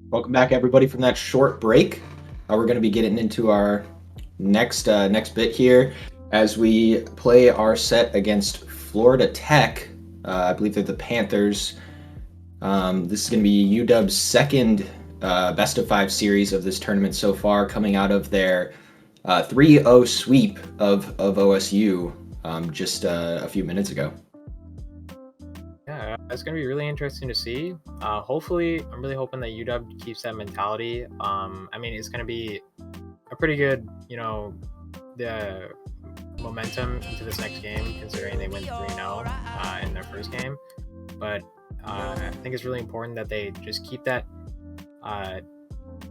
Welcome back, everybody, from that short break. We're going to be getting into our next bit here as we play our set against Florida Tech. I believe they're the Panthers. This is going to be UW's second best of five series of this tournament so far, coming out of their 3-0 sweep of OSU just a few minutes ago. Yeah, it's gonna be really interesting to see. Hopefully, I'm really hoping that UW keeps that mentality. I mean, it's gonna be a pretty good, the momentum into this next game, considering they went 3-0 in their first game. But I think it's really important that they just keep that uh,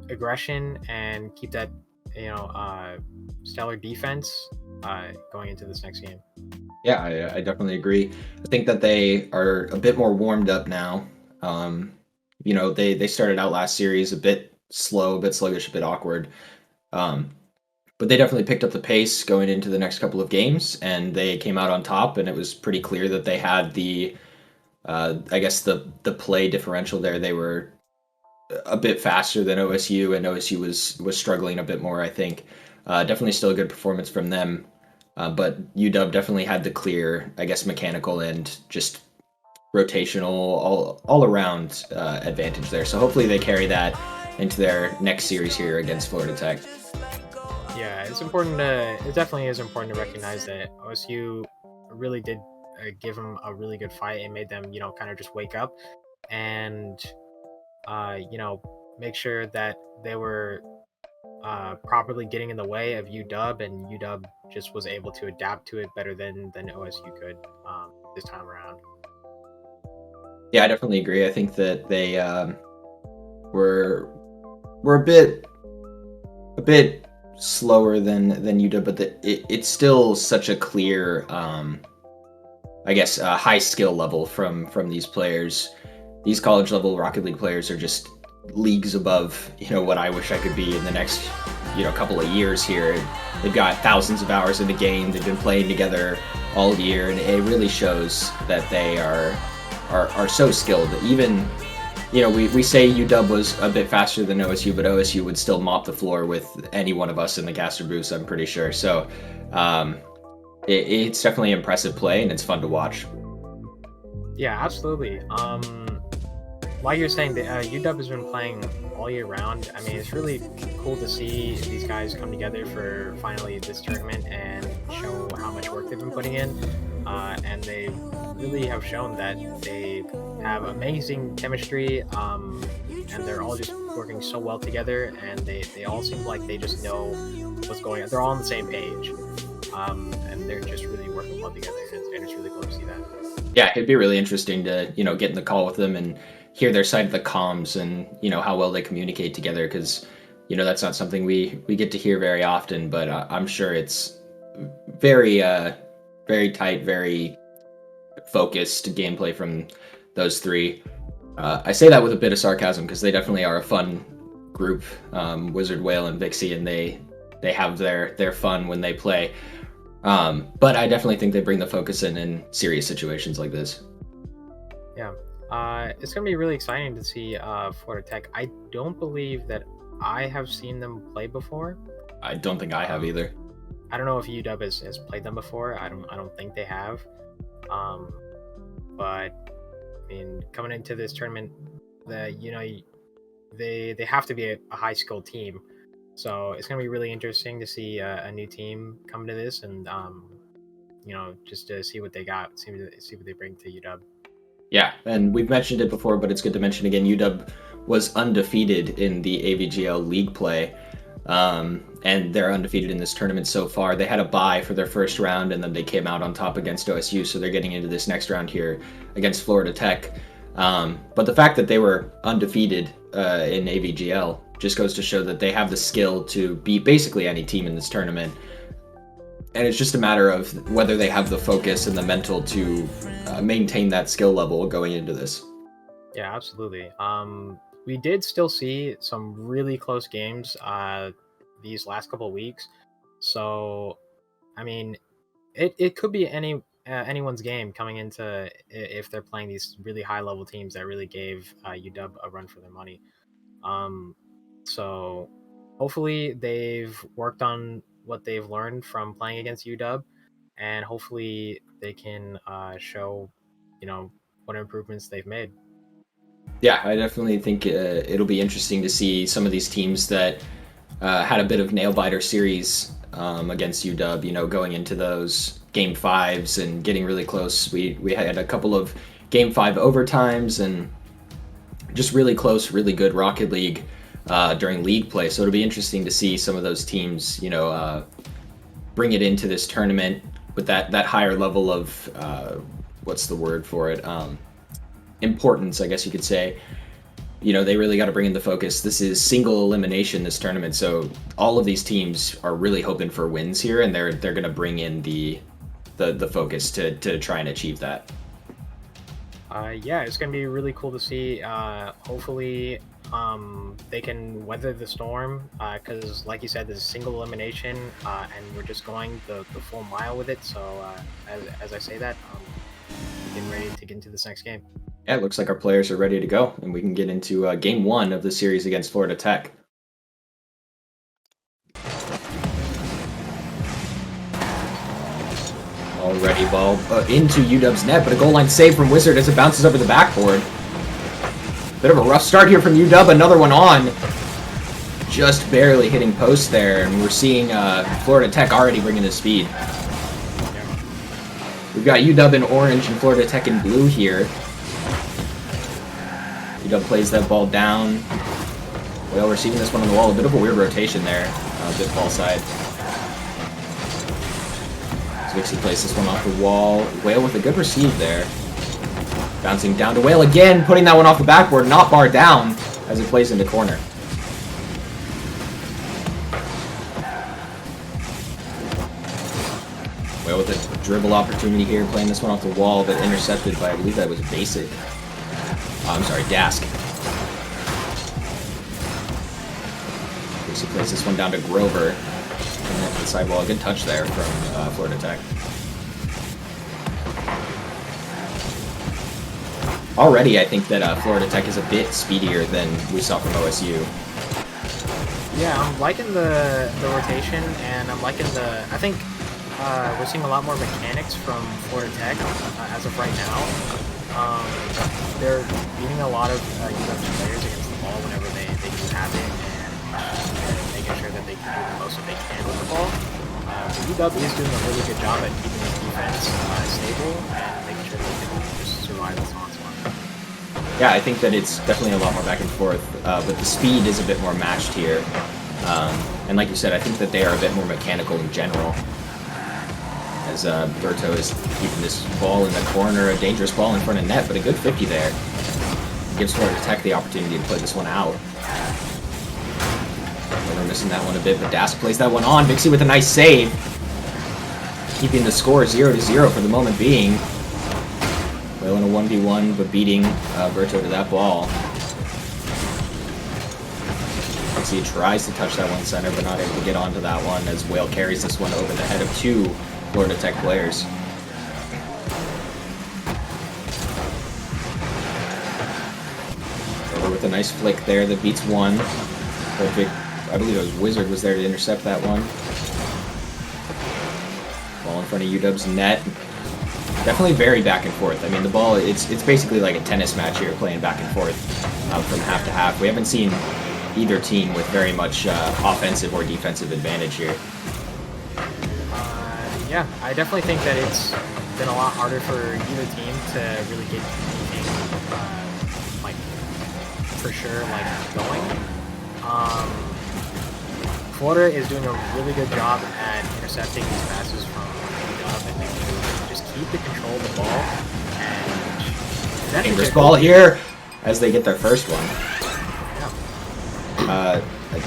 aggression and keep that, stellar defense going into this next game. Yeah, I definitely agree. I think that they are a bit more warmed up now. They started out last series a bit slow, a bit sluggish, a bit awkward. Um, but they definitely picked up the pace going into the next couple of games, and they came out on top. And it was pretty clear that they had I guess the play differential there. They were a bit faster than OSU, and OSU was struggling a bit more. I think definitely still a good performance from them. But UW definitely had the clear, I guess, mechanical and just rotational, all around advantage there. So hopefully they carry that into their next series here against Florida Tech. Yeah, it's important to. It definitely is important to recognize that OSU really did give them a really good fight and made them, kind of just wake up and, make sure that they were properly getting in the way of UW, and UW just was able to adapt to it better than OSU could this time around. Yeah, I definitely agree. I think that they were a bit slower than UW, but it's still such a clear, I guess, high skill level from these players. These college level Rocket League players are just leagues above, what I wish I could be in the next, couple of years here. They've got thousands of hours in the game. They've been playing together all year, and it really shows that they are so skilled. Even, we say UW was a bit faster than OSU, but OSU would still mop the floor with any one of us in the caster booth, I'm pretty sure. So it's definitely impressive play, and it's fun to watch. Yeah, absolutely. Like you're saying, UW has been playing all year round. I mean, it's really cool to see these guys come together for finally this tournament and show how much work they've been putting in. And they really have shown that they have amazing chemistry, and they're all just working so well together. And they all seem like they just know what's going on. They're all on the same page, and they're just really working well together. And it's really cool to see that. Yeah, it'd be really interesting to get in the call with them and hear their side of the comms and how well they communicate together, because that's not something we get to hear very often. But I'm sure it's very very tight, very focused gameplay from those three. I say that with a bit of sarcasm because they definitely are a fun group, Wizard, Whale, and Vixie, and they have their fun when they play. But I definitely think they bring the focus in serious situations like this. Yeah. It's going to be really exciting to see Florida Tech. I don't believe that I have seen them play before. I don't think I have either. I don't know if UW has played them before. I don't think they have. But I mean, coming into this tournament, they have to be a high skilled team. So it's going to be really interesting to see a new team come to this, and just to see what they got, see what they bring to UW. Yeah, and we've mentioned it before, but it's good to mention again. UW was undefeated in the AVGL league play, and they're undefeated in this tournament so far. They had a bye for their first round, and then they came out on top against OSU, so they're getting into this next round here against Florida Tech. But the fact that they were undefeated in AVGL just goes to show that they have the skill to beat basically any team in this tournament. And it's just a matter of whether they have the focus and the mental to maintain that skill level going into this. Yeah, absolutely. We did still see some really close games these last couple of weeks. So, I mean, it could be anyone's game coming if they're playing these really high level teams that really gave UW a run for their money. So hopefully they've worked on what they've learned from playing against UW, and hopefully they can show, what improvements they've made. Yeah, I definitely think it'll be interesting to see some of these teams that had a bit of nail biter series against UW. Going into those game fives and getting really close. We had a couple of game five overtimes and just really close, really good Rocket League during league play. So it'll be interesting to see some of those teams, bring it into this tournament with that higher level of what's the word for it? Importance, I guess you could say. They really got to bring in the focus. This is single elimination, this tournament, so all of these teams are really hoping for wins here, and they're going to bring in the focus to try and achieve that. Yeah, it's gonna be really cool to see. Hopefully, they can weather the storm. Because, like you said, this is single elimination, and we're just going the full mile with it. So, as I say that, getting ready to get into this next game. Yeah, it looks like our players are ready to go, and we can get into game one of the series against Florida Tech. Already ball into UW's net, but a goal line save from Wizard as it bounces over the backboard. Bit of a rough start here from UW, another one on. Just barely hitting post there, and we're seeing Florida Tech already bringing the speed. We've got UW in orange and Florida Tech in blue here. UW plays that ball down. Well, receiving this one on the wall. A bit of a weird rotation there. Good ball side. Vixie plays this one off the wall. Whale with a good receive there. Bouncing down to Whale again, putting that one off the backboard, not bar down as it plays into corner. Whale with a dribble opportunity here, playing this one off the wall, but intercepted by, I believe that was Basic. I'm sorry, Dask. Vixie plays this one down to Grover. And the sidewall, a good touch there from Florida Tech. Already, I think that Florida Tech is a bit speedier than we saw from OSU. Yeah, I'm liking the rotation, and I'm liking I think we're seeing a lot more mechanics from Florida Tech as of right now. They're beating a lot of UW players against the ball whenever they do have it, and making sure that they can do the most that they can with the ball. UW is doing a really good job at keeping the defense stable and making sure that they can just survive this onslaught. Yeah, I think that it's definitely a lot more back and forth, but the speed is a bit more matched here. And like you said, I think that they are a bit more mechanical in general. As Berto is keeping this ball in the corner, a dangerous ball in front of net, but a good 50 there. Gives Florida Tech the opportunity to play this one out. We're missing that one a bit, but Dask plays that one on. Vixie with a nice save. Keeping the score 0-0 for the moment being. Whale in a 1v1, but beating Berto to that ball. Vixie tries to touch that one center, but not able to get onto that one as Whale carries this one over the head of two Florida Tech players. Over with a nice flick there that beats one. Perfect. I believe it was Wizard was there to intercept that one. Ball in front of UW's net. Definitely very back and forth. I mean, the ball, it's basically like a tennis match here, playing back and forth from half to half. We haven't seen either team with very much offensive or defensive advantage here. Yeah, I definitely think that it's been a lot harder for either team to really get anything, for sure, going. Florida is doing a really good job at intercepting these passes from UW and making sure they just keep the control of the ball. And dangerous ball here as they get their first one.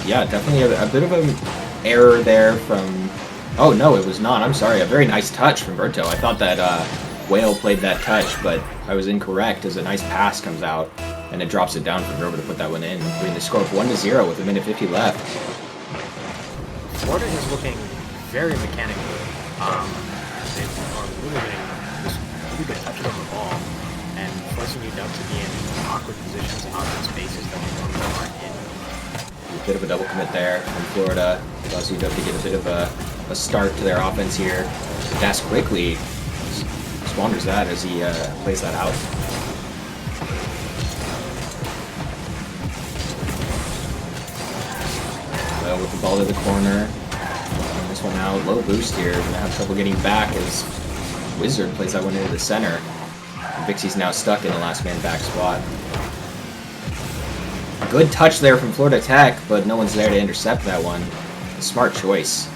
Yeah, definitely a bit of an error there from... Oh, no, it was not. I'm sorry. A very nice touch from Berto. I thought that Whale played that touch, but I was incorrect as a nice pass comes out, and it drops it down for Grover to put that one in. Bringing the score up 1-0 with a minute 50 left. Florida is looking very mechanical. They are really getting just really good touches on the ball and forcing UW to be in awkward positions and awkward spaces that they normally aren't in. A bit of a double commit there from Florida. Allows UW to get a bit of a start to their offense here. Dask quickly squanders that as he plays that out. Well, with the ball to the corner. This one out. Low boost here. Gonna have trouble getting back as Wizard plays that one into the center. Vixie's now stuck in the last man back spot. Good touch there from Florida Tech, but no one's there to intercept that one. A smart choice.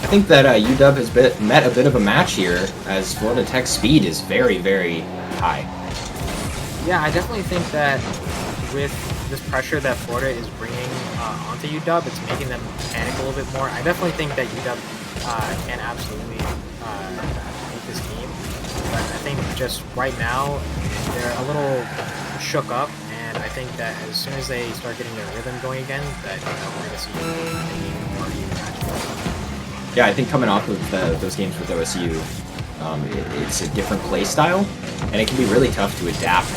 I think that UW has met a bit of a match here, as Florida Tech's speed is very, very high. Yeah, I definitely think that with this pressure that Florida is bringing onto UW, it's making them panic a little bit more. I definitely think that UW can absolutely beat this team, but I think just right now they're a little shook up, and I think that as soon as they start getting their rhythm going again, that we're going to see a more even match. Yeah, I think coming off of those games with OSU, it's a different play style, and it can be really tough to adapt,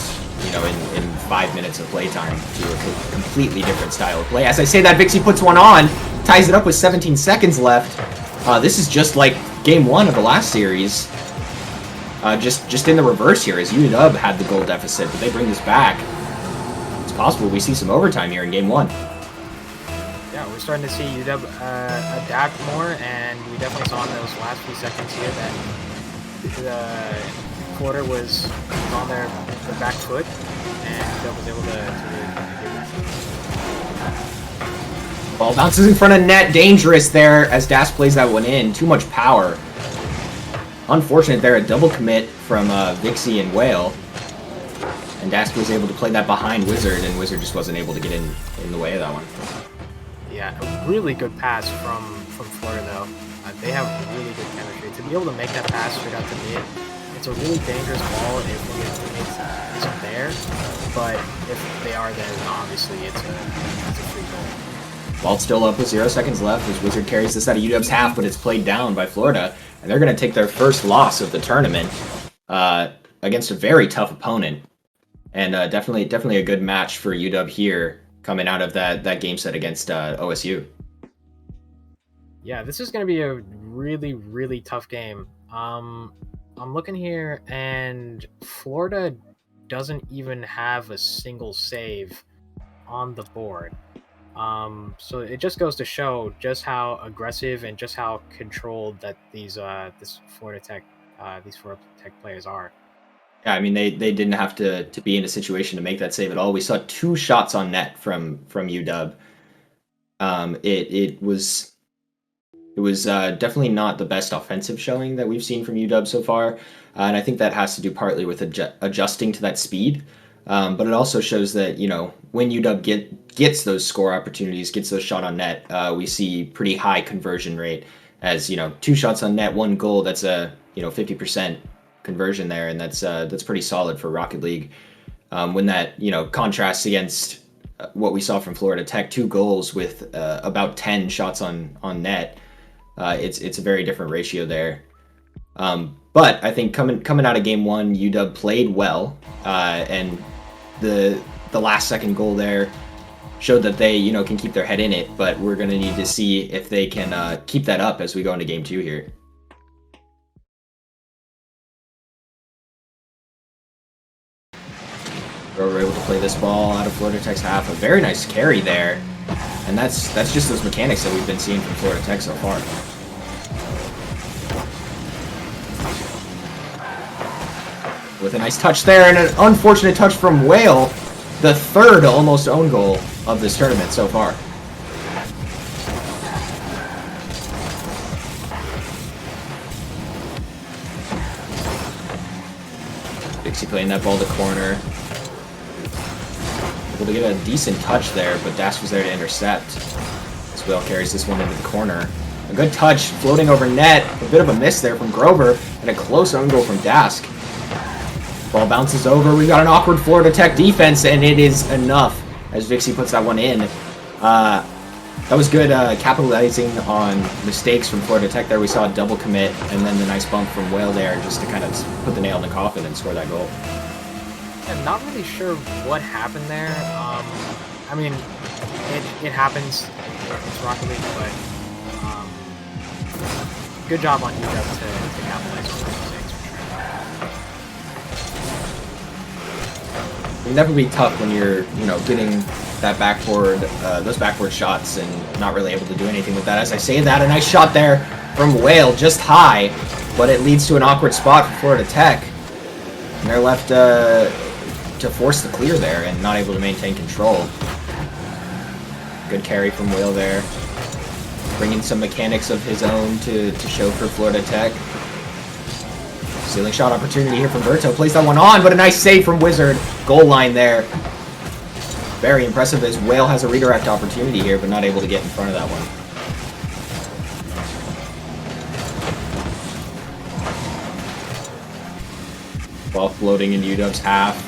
you know, in 5 minutes of playtime to a completely different style of play. As I say that, Vixie puts one on, ties it up with 17 seconds left. This is just like game 1 of the last series. Just in the reverse here, as UW had the goal deficit, but they bring this back. It's possible we see some overtime here in game 1. Yeah, we're starting to see UW adapt more, and we definitely saw in those last few seconds here that Florida was on their back foot, and UW was able to Ball bounces in front of net, dangerous there as Dask plays that one in. Too much power. Unfortunate there, a double commit from Vixie and Whale. And Dask was able to play that behind Wizard, and Wizard just wasn't able to get in the way of that one. Yeah, a really good pass from Florida, though. They have really good chemistry. To be able to make that pass straight out to mid, it's a really dangerous ball if your teammates isn't there. But if they are there, then obviously it's a free goal. Ball still up with 0 seconds left as Wizard carries this out of UW's half, but it's played down by Florida. And they're going to take their first loss of the tournament against a very tough opponent. And definitely a good match for UW here, coming out of that game set against OSU. Yeah, this is going to be a really, really tough game. I'm looking here, and Florida doesn't even have a single save on the board. So it just goes to show just how aggressive and just how controlled that these Florida Tech players are. Yeah, I mean they didn't have to be in a situation to make that save at all. We saw 2 shots on net from UW. It was definitely not the best offensive showing that we've seen from UW so far, and I think that has to do partly with adjusting to that speed. But it also shows that, you know, when UW gets those score opportunities, gets those shot on net, we see pretty high conversion rate. As, you know, 2 shots on net, 1 goal, that's a 50% conversion there, and that's pretty solid for Rocket League. When that, you know, contrasts against what we saw from Florida Tech, 2 goals with about 10 shots on net, it's a very different ratio there. But I think coming out of game 1, UW played well, and the last second goal there showed that they, you know, can keep their head in it, but we're going to need to see if they can keep that up as we go into game 2 here. We're able to play this ball out of Florida Tech's half. A very nice carry there, and that's just those mechanics that we've been seeing from Florida Tech so far. With a nice touch there, and an unfortunate touch from Whale, the 3rd almost own goal of this tournament so far. Vixie playing that ball to corner. Able to get a decent touch there, but Dash was there to intercept. As Whale carries this one into the corner. A good touch, floating over net. A bit of a miss there from Grover, and a close own goal from Dask. Ball bounces over. We've got an awkward Florida Tech defense, and it is enough as Vixie puts that one in. That was good capitalizing on mistakes from Florida Tech there. We saw a double commit, and then the nice bump from Whale there just to kind of put the nail in the coffin and score that goal. I'm not really sure what happened there. I mean, it happens. It's Rocket League, but um, good job on UW to capitalize on those mistakes for sure. It can definitely be tough when you're, getting that backboard, those backboard shots and not really able to do anything with that. As I say that, a nice shot there from Whale, just high, but it leads to an awkward spot for Florida Tech. And they're left to force the clear there and not able to maintain control. Good carry from Whale there. Bringing some mechanics of his own to show for Florida Tech. Stealing shot opportunity here from Berto. Plays that one on, but a nice save from Wizard. Goal line there. Very impressive as Whale has a redirect opportunity here, but not able to get in front of that one. Ball floating in UW's half.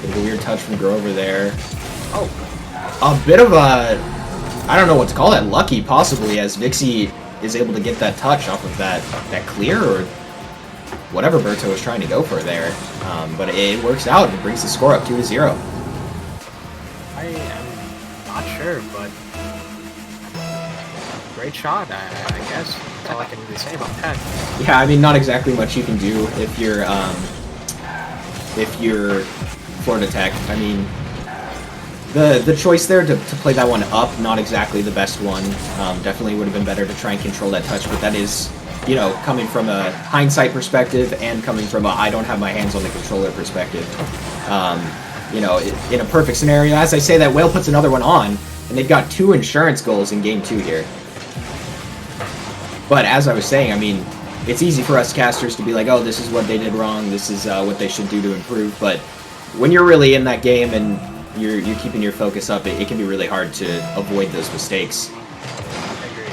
Bit of a weird touch from Grover there. Oh, a bit of a, I don't know what to call that, lucky possibly, as Vixie is able to get that touch off of that clear or whatever Berto was trying to go for there. But it works out and it brings the score up 2-0. I am not sure, but great shot, I guess. That's all I can really say about that. Yeah, I mean, not exactly much you can do if you're Florida Tech. I mean, the choice there to play that one up, not exactly the best one. Definitely would have been better to try and control that touch, but that is, coming from a hindsight perspective and coming from a I don't have my hands on the controller perspective. In a perfect scenario, as I say that, Whale puts another one on, and they've got 2 insurance goals in Game 2 here. But as I was saying, I mean, it's easy for us casters to be like, oh, this is what they did wrong, this is what they should do to improve, but when you're really in that game and you're keeping your focus up, it can be really hard to avoid those mistakes. I agree.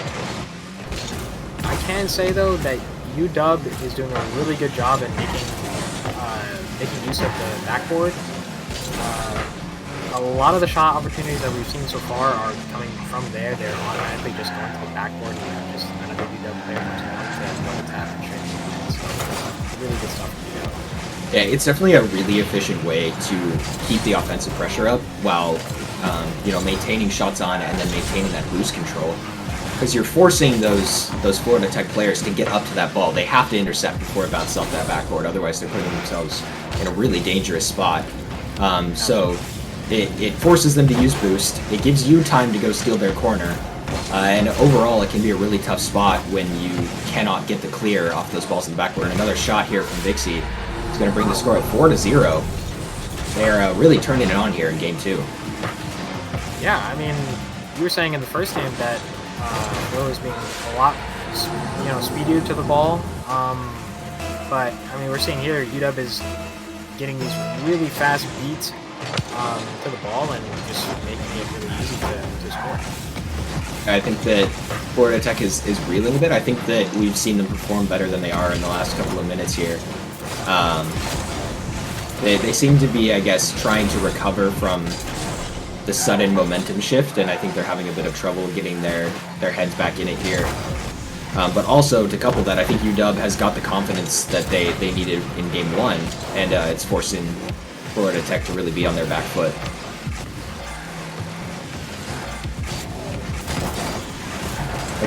I can say, though, that UW is doing a really good job at making use of the backboard. A lot of the shot opportunities that we've seen so far are coming from there. They're automatically just going to the backboard and just another UW player comes along to tap and train. So really good stuff from UW. Yeah, it's definitely a really efficient way to keep the offensive pressure up while, maintaining shots on and then maintaining that boost control. Because you're forcing those Florida Tech players to get up to that ball. They have to intercept before it bounces off that backboard, otherwise they're putting themselves in a really dangerous spot. So it forces them to use boost. It gives you time to go steal their corner. And overall, it can be a really tough spot when you cannot get the clear off those balls in the backboard. Another shot here from Vixie is going to bring the score at 4-0. They're really turning it on here in Game 2. Yeah, I mean, you were saying in the first game that Will is being a lot, speedier to the ball. But, I mean, we're seeing here UW is getting these really fast beats to the ball and just making it really easy to score. I think that Florida Tech is reeling a bit. I think that we've seen them perform better than they are in the last couple of minutes here. They seem to be, I guess, trying to recover from the sudden momentum shift, and I think they're having a bit of trouble getting their heads back in it here. But also, to couple that, I think UW has got the confidence that they needed in Game 1, and it's forcing Florida Tech to really be on their back foot.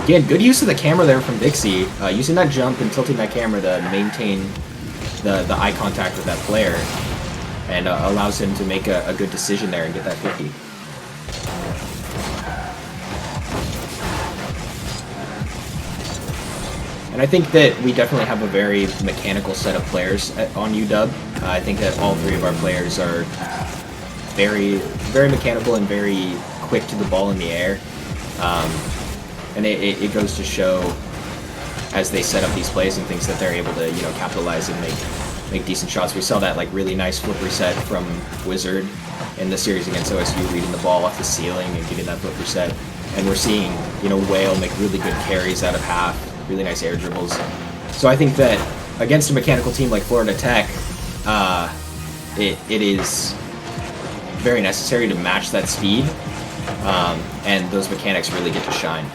Again, good use of the camera there from Vixie, using that jump and tilting that camera to maintain the eye contact with that player, and allows him to make a good decision there and get that 50. And I think that we definitely have a very mechanical set of players on UW. I think that all 3 of our players are very, very mechanical and very quick to the ball in the air. And it goes to show, as they set up these plays and things, that they're able to, capitalize and make decent shots. We saw that really nice flip reset from Wizard in the series against OSU, reading the ball off the ceiling and getting that flip reset. And we're seeing, Whale make really good carries out of half, really nice air dribbles. So I think that against a mechanical team like Florida Tech, it is very necessary to match that speed, and those mechanics really get to shine.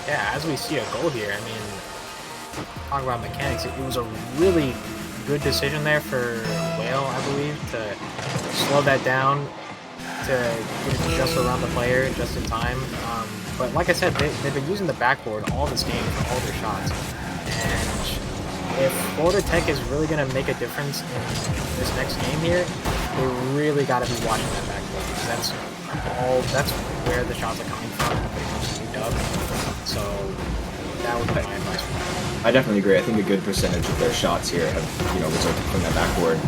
Yeah, as we see a goal here, I mean, talking about mechanics, it was a really good decision there for Whale scale, I believe, to slow that down, to get it just around the player just in time. But like I said, they've been using the backboard all this game for all their shots. And if Florida Tech is really going to make a difference in this next game here, they really got to be watching that backboard, because that's where the shots are coming from when it comes to UW. So that would be my advice for that. I definitely agree. I think a good percentage of their shots here have, resulted from that backboard.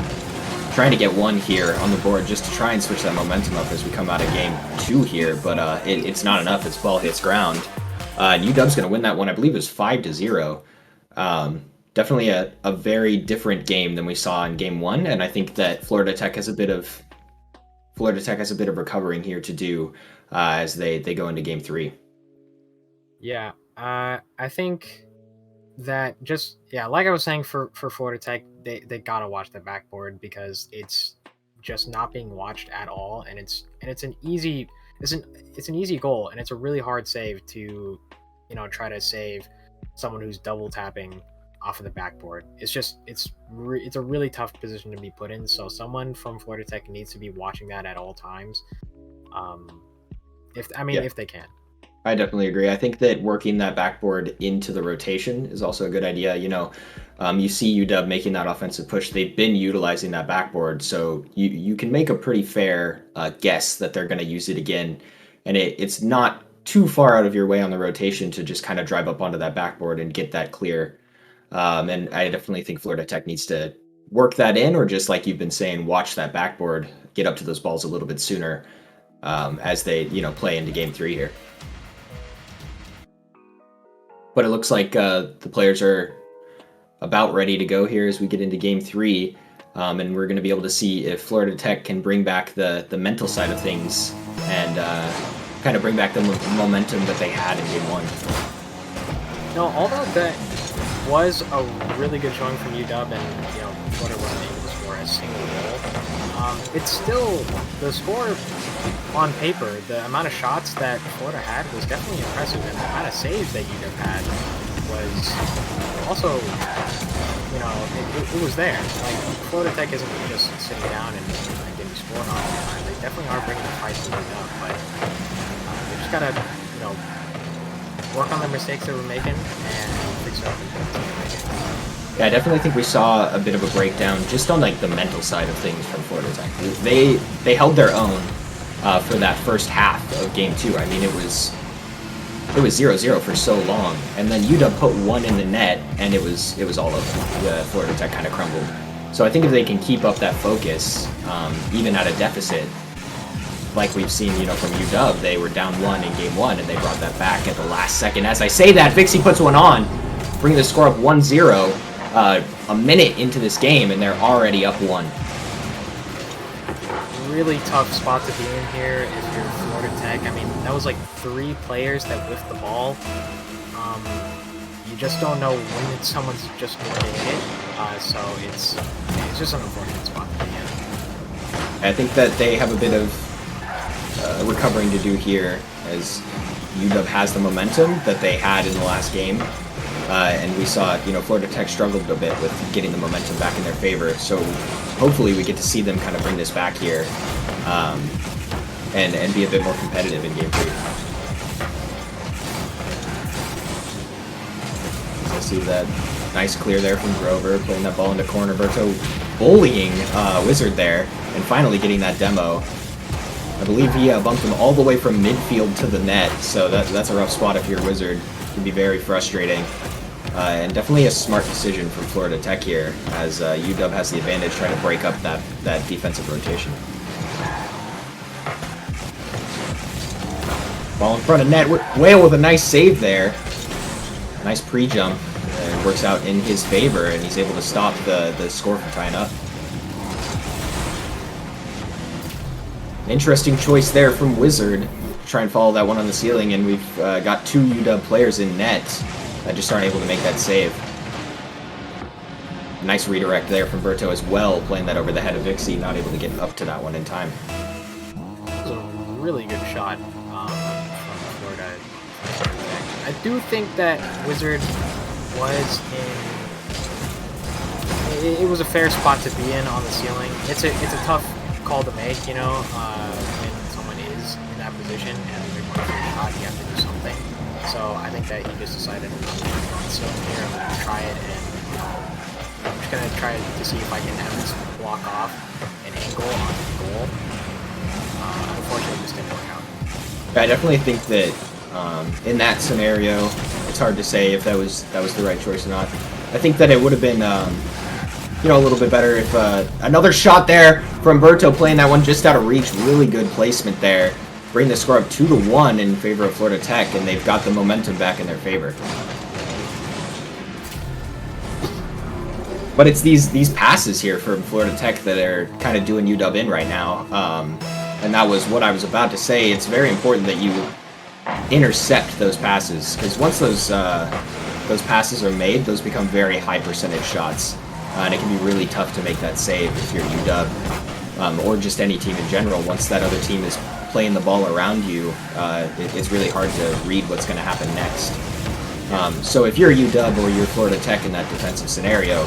Trying to get one here on the board just to try and switch that momentum up as we come out of game 2 here, but it's not enough. Its ball hits ground. And UW's going to win that one. I believe it was 5-0. Definitely a very different game than we saw in game 1, and I think that Florida Tech has a bit of recovering here to do as they go into game 3. Yeah, I think that like I was saying, for Florida Tech, they gotta watch the backboard, because it's just not being watched at all, and it's an easy goal, and it's a really hard save to try to save someone who's double tapping off of the backboard. It's a really tough position to be put in, so someone from Florida Tech needs to be watching that at all times, if they can. I definitely agree. I think that working that backboard into the rotation is also a good idea. You see UW making that offensive push. They've been utilizing that backboard, so you can make a pretty fair guess that they're going to use it again. And it's not too far out of your way on the rotation to just kind of drive up onto that backboard and get that clear. And I definitely think Florida Tech needs to work that in, or just like you've been saying, watch that backboard, get up to those balls a little bit sooner as they play into game 3 here. But it looks like the players are about ready to go here as we get into game 3. And we're going to be able to see if Florida Tech can bring back the mental side of things and kind of bring back the momentum that they had in game 1. No, although that was a really good showing from UW, and Florida wasn't able to score a single goal, it's still the score on paper. The amount of shots that Florida had was definitely impressive, and the amount of saves that UW had was also, it was there. Like, Florida Tech isn't just sitting down and getting scored on all the time. They definitely are bringing the fight to UW, but they just gotta work on the mistakes they were making and fix it up and continue making it. Yeah, I definitely think we saw a bit of a breakdown just on like the mental side of things from Florida Tech. They held their own for that first half of game 2. I mean, it was 0-0 for so long, and then UW put one in the net, and it was all over. Florida Tech kind of crumbled. So I think if they can keep up that focus, even at a deficit, like we've seen, from UW, they were down 1 in game 1, and they brought that back at the last second. As I say that, Vixie puts one on, bringing the score up 1-0, a minute into this game, and they're already up 1. Really tough spot to be in here if you're Florida Tech. I mean, that was like 3 players that whiffed the ball. You just don't know when someone's just going to hit it, so it's just an unfortunate spot to be in. I think that they have a bit of recovering to do here, as UW has the momentum that they had in the last game, and we saw Florida Tech struggled a bit with getting the momentum back in their favor. So hopefully we get to see them kind of bring this back here and be a bit more competitive in game 3. So I see that nice clear there from Grover, putting that ball into corner. Berto bullying Wizard there, and finally getting that demo. I believe he bumped him all the way from midfield to the net, so that's a rough spot if you're Wizard. It can be very frustrating. And definitely a smart decision from Florida Tech here, as UW has the advantage trying to break up that defensive rotation. Ball in front of net. Whale with a nice save there. Nice pre-jump. It works out in his favor, and he's able to stop the score from tying up. Interesting choice there from Wizard to try and follow that one on the ceiling, and we've got 2 UW players in net that just aren't able to make that save. Nice redirect there from Berto as well, playing that over the head of Vixie, not able to get up to that one in time. It was a really good shot from Florida. I do think that Wizard was in it was a fair spot to be in on the ceiling. It's a tough call to make, you know, when someone is in that position and they're going for a shot, you have to do something. So I think that he just decided I'm going to go on the ceiling here, I'm going to try it, and I'm just going to try to see if I can have this block off an angle on the goal. Unfortunately, this didn't work out. I definitely think that in that scenario, it's hard to say if that was the right choice or not. I think that it would have been, you know, a little bit better if another shot there from Berto playing that one just out of reach. Really good placement there. Bring the score up 2-1 in favor of Florida Tech, and they've got the momentum back in their favor. But it's these passes here from Florida Tech that are kind of doing UW in right now. And that was what I was about to say. It's very important that you intercept those passes, because once those passes are made, those become very high percentage shots, and it can be really tough to make that save if you're UW or just any team in general. Once that other team is playing the ball around you, it's really hard to read what's going to happen next. So if you're UW or you're Florida Tech in that defensive scenario,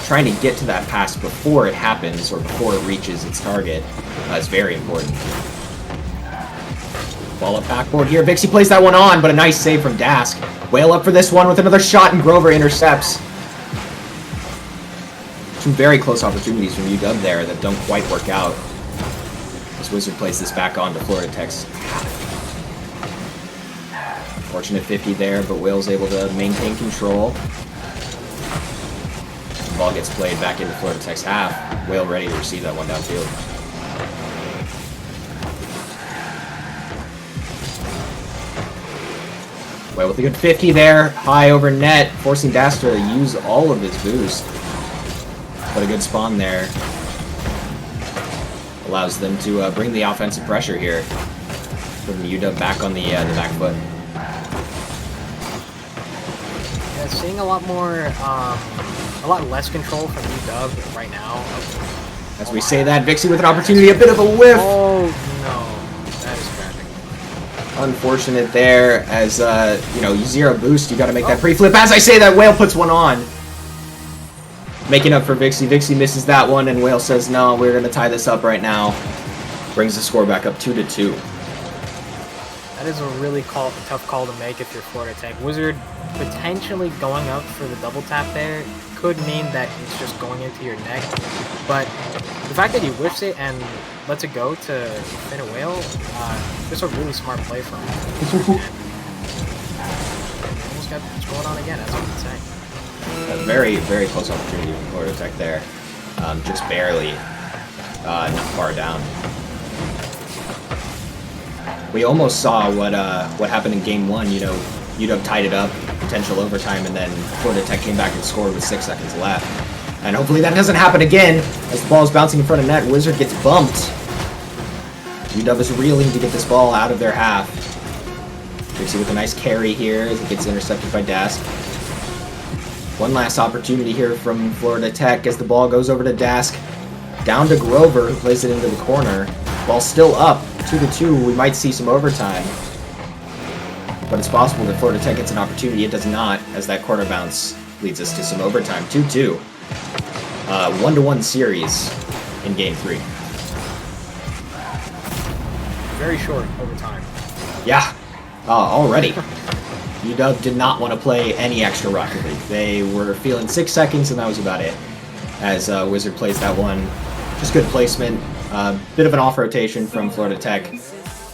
trying to get to that pass before it happens or before it reaches its target is very important. Ball up backboard here. Vixie plays that one on, but a nice save from Dask. Whale up for this one with another shot, and Grover intercepts. Two very close opportunities from UW there that don't quite work out. This Wizard plays this back on to Florida Tech's half. Fortunate 50 there, but Whale's able to maintain control. The ball gets played back into Florida Tech's half. Whale ready to receive that one downfield. Whale with a good 50 there, high over net, forcing Dask to use all of his boost. But a good spawn there. Allows them to bring the offensive pressure here. Putting UW back on the back foot. Yeah, seeing a lot more, a lot less control from UW right now. As we say that, Vixie with an opportunity, a bit of a whiff. Oh no, that is tragic. Unfortunate there, as you know, you zero boost, you got to make that pre-flip. As I say that, Whale puts one on. Making up for Vixie. Vixie misses that one, and Whale says, no, we're going to tie this up right now. Brings the score back up 2-2. That is a really tough call to make if you're Florida Tech. Wizard potentially going up for the double tap there could mean that it's just going into your neck. But the fact that he whiffs it and lets it go to fin a Whale, just a really smart play from him. And almost got what's going on again, as I would say. A very, very close opportunity from Florida Tech there. Just barely not far down. We almost saw what happened in game one. You know, UW tied it up, potential overtime, and then Florida Tech came back and scored with 6 seconds left. And hopefully that doesn't happen again as the ball is bouncing in front of net. Wizard gets bumped. UW is reeling to get this ball out of their half. Dixie with a nice carry here as it gets intercepted by Dask. One last opportunity here from Florida Tech as the ball goes over to Dask. Down to Grover, who plays it into the corner. Ball still up, 2-2. We might see some overtime. But it's possible that Florida Tech gets an opportunity. It does not, as that corner bounce leads us to some overtime. 2-2. 1-1 series in Game 3. Very short overtime. Yeah, already. UW did not want to play any extra Rocket League. They were feeling 6 seconds, and that was about it. As Wizard plays that one. Just good placement. Bit of an off rotation from Florida Tech.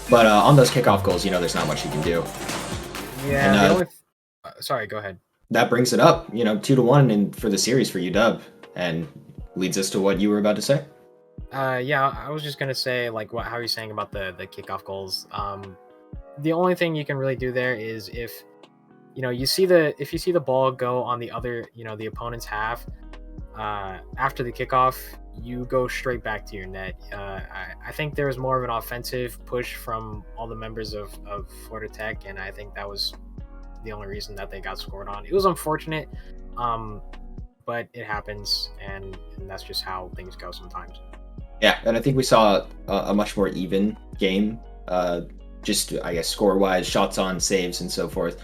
But on those kickoff goals, you know, there's not much you can do. Yeah, and, the only sorry, go ahead. That brings it up, you know, 2-1 for the series for UW. And leads us to what you were about to say. Yeah, I was just going to say, like, how are you saying about the kickoff goals? The only thing you can really do there is if you see the ball go on the other, the opponent's half, after the kickoff, you go straight back to your net. I think there was more of an offensive push from all the members of Florida Tech, and I think that was the only reason that they got scored on. It was unfortunate, but it happens, and that's just how things go sometimes. Yeah, and I think we saw a much more even game, just, I guess, score-wise, shots on, saves, and so forth.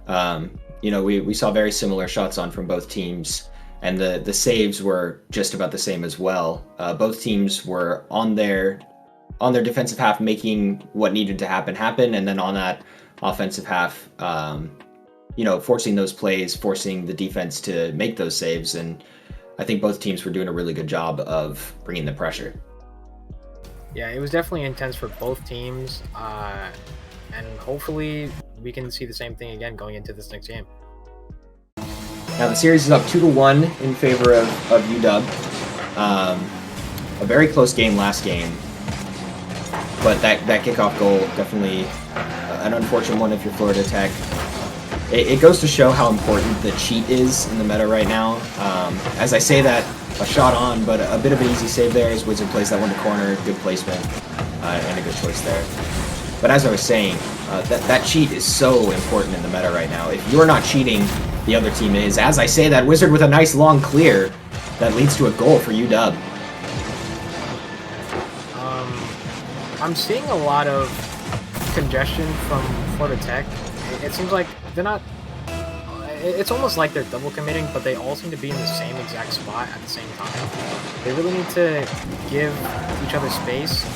We saw very similar shots on from both teams. and the saves were just about the same as well. Both teams were on their defensive half, making what needed to happen, and then on that offensive half, forcing those plays, forcing the defense to make those saves. And I think both teams were doing a really good job of bringing the pressure. Yeah, it was definitely intense for both teams, and hopefully we can see the same thing again going into this next game. Now the series is up 2-1 in favor of UW. A very close game last game, but that kickoff goal, definitely an unfortunate one if you're Florida Tech. It goes to show how important the cheat is in the meta right now. As I say that, a shot on, but a bit of an easy save there as Wizard plays that one to corner. Good placement, and a good choice there. But as I was saying, that cheat is so important in the meta right now. If you're not cheating, the other team is. As I say that, Wizard with a nice long clear that leads to a goal for UW. I'm seeing a lot of congestion from Florida Tech. It seems like they're not... It's almost like they're double committing, but they all seem to be in the same exact spot at the same time. They really need to give each other space,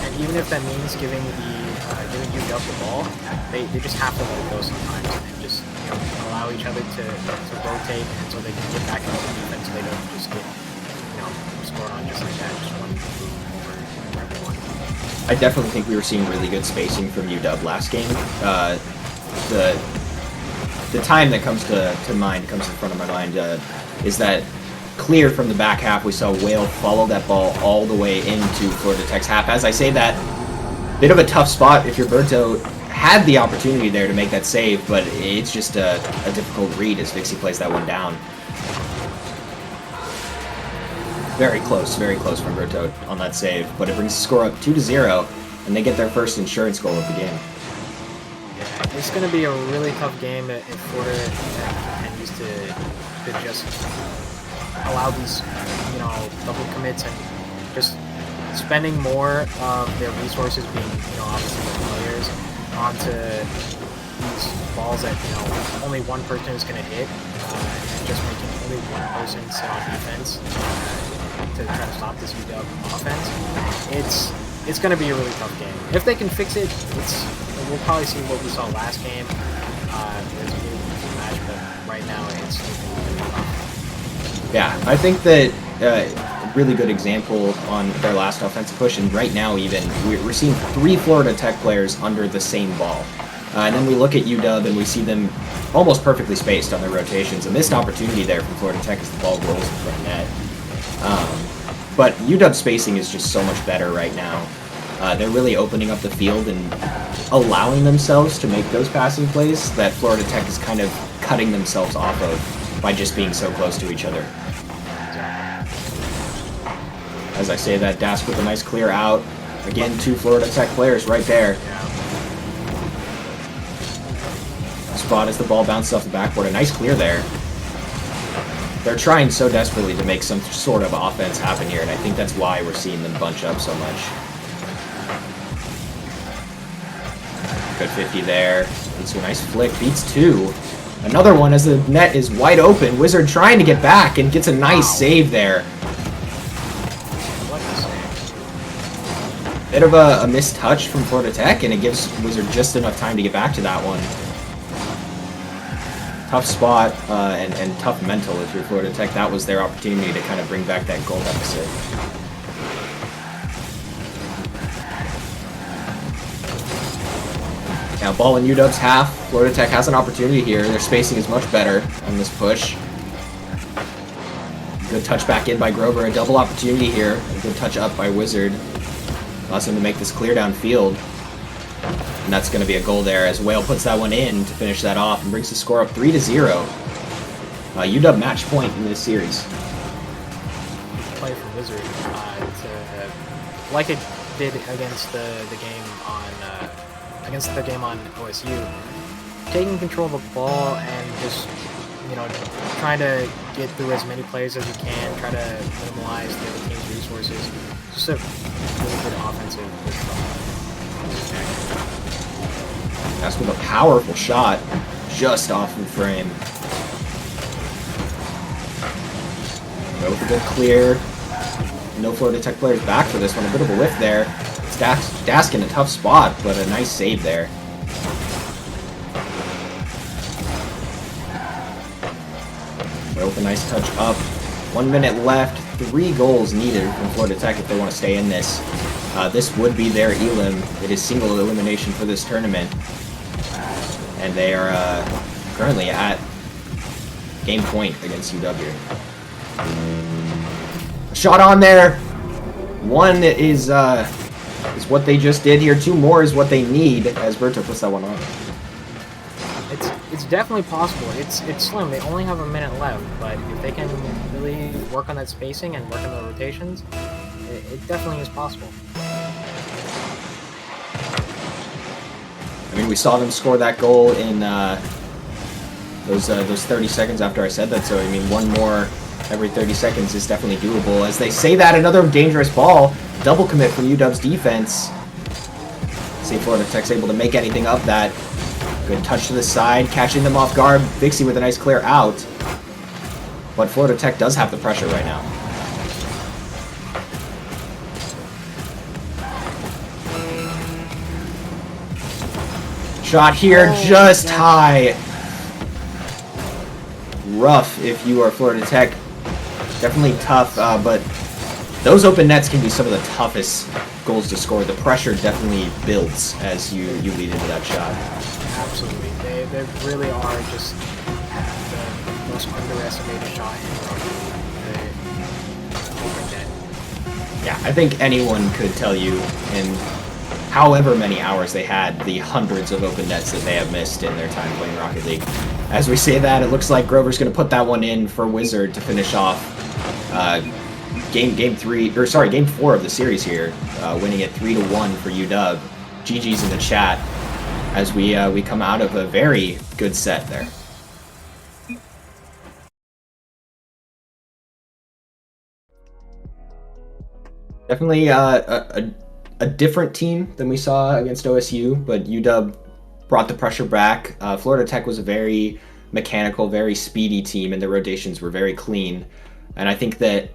and even if that means giving UW the ball, they just have to let it go sometimes and just allow each other to rotate, and so they can get back into the defense so they don't just get scored on just like that, just one over everyone. I definitely think we were seeing really good spacing from UW last game. The time that comes in front of my mind, is that clear from the back half. We saw Whale follow that ball all the way into Florida Tech's half. As I say that, bit of a tough spot if your Berto had the opportunity there to make that save, but it's just a difficult read as Vixie plays that one down. Very close from Berto on that save, but it brings the score up 2-0, and they get their first insurance goal of the game. It's going to be a really tough game if Florida continues to just allow these, double commits and just spending more of their resources, being, obviously the players, onto these balls that, only one person is going to hit, and just making only one person sit on defense to try to stop this UW offense. It's going to be a really tough game. If they can fix it, we'll probably see what we saw last game. It's a really easy match, but right now it's really tough. Yeah, I think that a really good example on their last offensive push, and right now even, we're seeing 3 Florida Tech players under the same ball. And then we look at UW and we see them almost perfectly spaced on their rotations. A missed opportunity there from Florida Tech as the ball rolls in front net. But UW spacing is just so much better right now. They're really opening up the field and allowing themselves to make those passing plays that Florida Tech is kind of cutting themselves off of by just being so close to each other. As I say that, Dask with a nice clear out. Again, 2 Florida Tech players right there. Spot as the ball bounces off the backboard. A nice clear there. They're trying so desperately to make some sort of offense happen here, and I think that's why we're seeing them bunch up so much. Good 50 there. It's a nice flick. Beats 2. Another one as the net is wide open. Wizard trying to get back and gets a nice save there. Bit of a missed touch from Florida Tech, and it gives Wizard just enough time to get back to that one. Tough spot and tough mental if you're Florida Tech. That was their opportunity to kind of bring back that goal deficit. Now ball in UW's half. Florida Tech has an opportunity here. Their spacing is much better on this push. Good touch back in by Grover. A double opportunity here. A good touch up by Wizard. Allows him to make this clear downfield. And that's going to be a goal there as Whale puts that one in to finish that off and brings the score up 3-0. UW match point in this series. Play for Wizard, like it did against the game on OSU, taking control of the ball and just trying to get through as many plays as you can, try to minimize the other team's resources. Just a really good offensive. That's with a powerful shot, just off the frame. with a good clear. No Florida Tech players back for this one. A bit of a whiff there. It's Dask in a tough spot, but a nice save there. With a nice touch up. 1 minute left. 3 goals needed from Florida Tech if they want to stay in this. This would be their elim. It is single elimination for this tournament. And they are currently at game point against UW here. Shot on there! 1 is what they just did here. 2 more is what they need as Berto puts that one on. It's definitely possible. It's slim. They only have a minute left, but if they can really work on that spacing and work on the rotations, it definitely is possible. I mean, we saw them score that goal in those 30 seconds after I said that, so I mean, 1 more every 30 seconds is definitely doable. As they say that, another dangerous ball. Double commit from UW's defense. See if Florida Tech's able to make anything of that. Good touch to the side, catching them off guard. Vixie with a nice clear out. But Florida Tech does have the pressure right now. Shot here, just high. Rough if you are Florida Tech. Definitely tough, but those open nets can be some of the toughest goals to score. The pressure definitely builds as you lead into that shot. Absolutely. They really are just the most underestimated shot in the open net. Yeah, I think anyone could tell you in however many hours they had the hundreds of open nets that they have missed in their time playing Rocket League. As we say that, it looks like Grover's going to put that one in for Wizard to finish off game 4 of the series here, winning it 3-1 for UW. GG's in the chat as we come out of a very good set there. Definitely a different team than we saw against OSU, but UW brought the pressure back. Florida Tech was a very mechanical, very speedy team, and the rotations were very clean. And I think that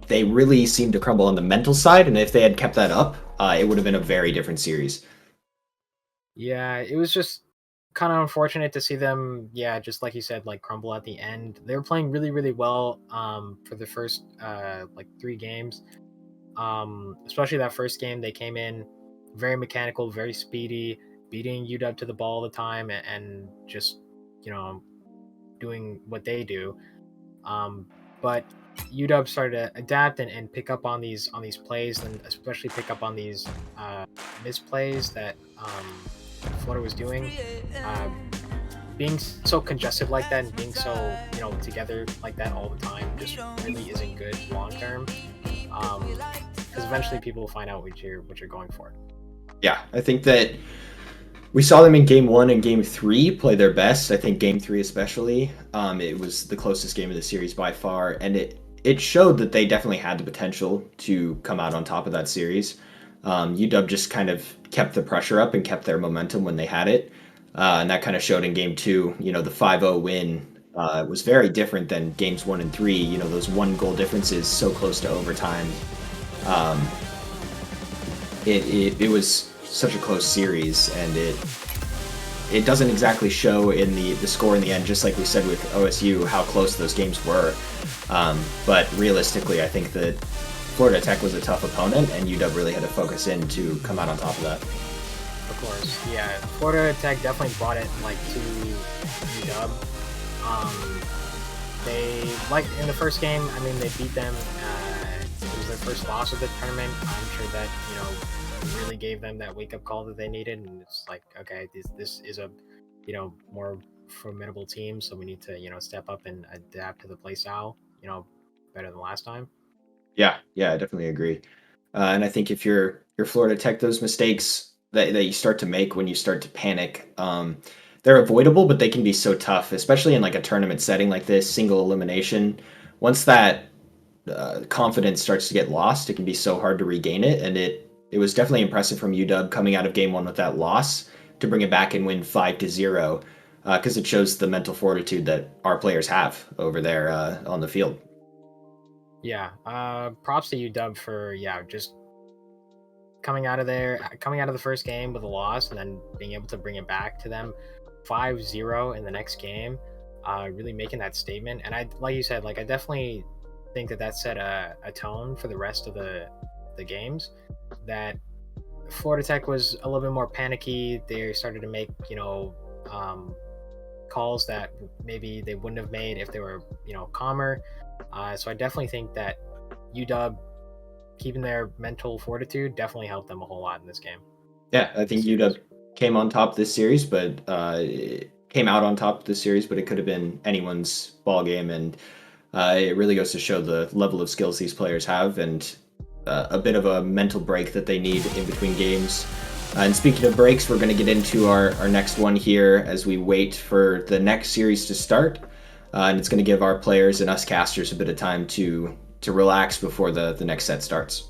they really seemed to crumble on the mental side, and if they had kept that up, it would have been a very different series. Yeah, it was just kind of unfortunate to see them, just like you said, like crumble at the end. They were playing really, really well for the first 3 games. Especially that first game, they came in very mechanical, very speedy, beating UW to the ball all the time, and just doing what they do. But UW started to adapt and pick up on these plays, and especially pick up on these misplays that Florida was doing. Being so congested like that and being so together like that all the time just really isn't good long term. Because eventually people will find out what you're going for. Yeah, I think that we saw them in game 1 and game 3 play their best. I think game 3 especially, it was the closest game of the series by far, and it showed that they definitely had the potential to come out on top of that series. UW just kind of kept the pressure up and kept their momentum when they had it, and that kind of showed in game 2. The 5-0 win was very different than games 1 and 3. Those 1-goal differences so close to overtime. It was such a close series, and it doesn't exactly show in the score in the end, just like we said with OSU, how close those games were. But realistically, I think that Florida Tech was a tough opponent, and UW really had to focus in to come out on top of that. Of course, yeah. Florida Tech definitely brought it to UW. They in the first game. I mean, they beat them. It was their first loss of the tournament. I'm sure that really gave them that wake-up call that they needed, and it's like, okay, this is a more formidable team, so we need to step up and adapt to the play style better than last time. Yeah, I definitely agree. And I think if you're Florida Tech, those mistakes that you start to make when you start to panic, they're avoidable, but they can be so tough, especially in like a tournament setting like this, single elimination. Once that confidence starts to get lost, it can be so hard to regain it. And it was definitely impressive from UW coming out of game 1 with that loss to bring it back and win 5-0, because it shows the mental fortitude that our players have over there on the field. Yeah. Props to UW for just coming out of the first game with a loss, and then being able to bring it back to them 5-0 in the next game. Really making that statement. And I, like you said, like I definitely think that set a tone for the rest of the games. That Florida Tech was a little bit more panicky. They started to make um, calls that maybe they wouldn't have made if they were calmer. So I definitely think that UW keeping their mental fortitude definitely helped them a whole lot in this game. Yeah, I think This UW series. came on top this series, but it came out on top this series, but it could have been anyone's ball game, and it really goes to show the level of skills these players have, and a bit of a mental break that they need in between games. And speaking of breaks, we're going to get into our next one here as we wait for the next series to start. And it's going to give our players and us casters a bit of time to relax before the next set starts.